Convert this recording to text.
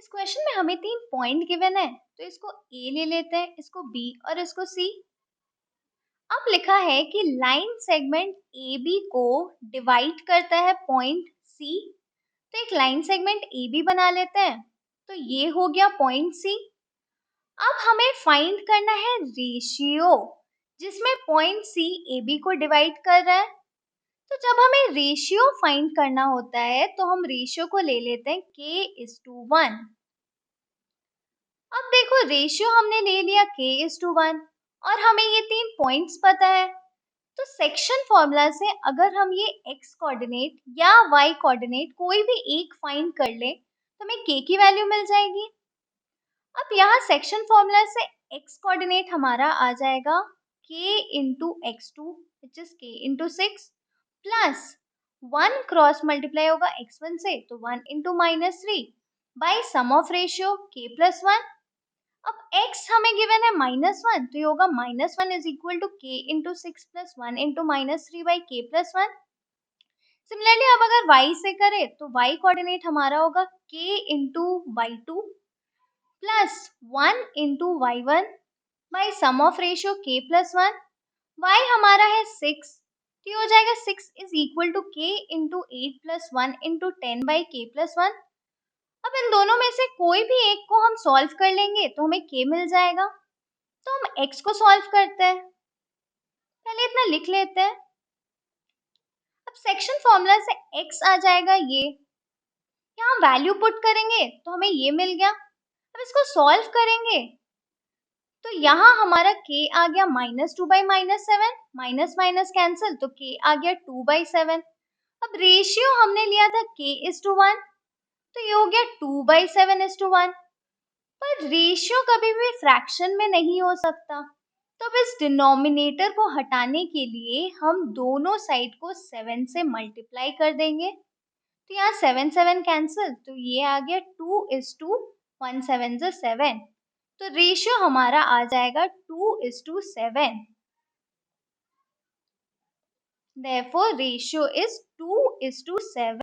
इस क्वेश्चन में हमें 3 पॉइंट गिवन है, तो इसको ए ले लेते हैं, इसको बी और इसको सी। अब लिखा है कि लाइन सेगमेंट ए बी को डिवाइड करता है पॉइंट सी। तो एक लाइन सेगमेंट ए बी बना लेते हैं, तो ये हो गया पॉइंट सी। अब हमें फाइंड करना है रेशियो जिसमें पॉइंट सी ए बी को डिवाइड कर रहा है। तो जब हमें रेशियो फाइंड करना होता है तो हम रेशियो को ले लेते हैं k:1। अब देखो रेशियो हमने ले लिया k:1 और हमें ये 3 पॉइंट्स पता है। तो सेक्शन फॉर्मूला से अगर हम ये x कोऑर्डिनेट या y कोऑर्डिनेट कोई भी एक फाइंड कर ले तो हमें k की वैल्यू मिल जाएगी। अब यहाँ सेक्शन फॉर्मूला से x कोऑर्डिनेट हमारा आ जाएगा k into x2 which is k into 6 plus 1 cross multiply होगा x1 से तो 1 into -3 by sum of ratio k+1। अब x हमें गिवन है -1 तो ये होगा -1 is equal to k into 6 plus 1 into -3 by k+1। Similarly अब अगर y से करें तो y कोऑर्डिनेट हमारा होगा k into y2 plus 1 into y1 by sum of ratio k+1। y हमारा है 6 तो ये हो जाएगा 6 is equal to k into 8 plus 1 into 10 by k+1। अब इन दोनों में से कोई भी एक को हम सॉल्व कर लेंगे तो हमें k मिल जाएगा। तो हम x को सॉल्व करते हैं, पहले इतना लिख लेते हैं। अब सेक्शन फॉर्मूला से x आ जाएगा ये, यहाँ वैल्यू पुट करेंगे तो हमें ये मिल गया। अब इसको सॉल्व करेंगे तो यहाँ हमारा k आ गया -2 बाई -7, माइनस माइनस कैंसिल तो k आ गया 2 बाई 7। अब रेशियो हमने लिया था k:1 तो ये हो गया 2 बाई 7:1। पर रेशियो कभी भी फ्रैक्शन में नहीं हो सकता, तो अब इस डिनोमिनेटर को हटाने के लिए हम दोनों साइड को 7 से मल्टीप्लाई कर देंगे। तो यहाँ 7 7 कैंसिल तो ये आ गया 2:1 7 से 7। तो रेशियो हमारा आ जाएगा 2:7। Therefore, ratio is 2:7।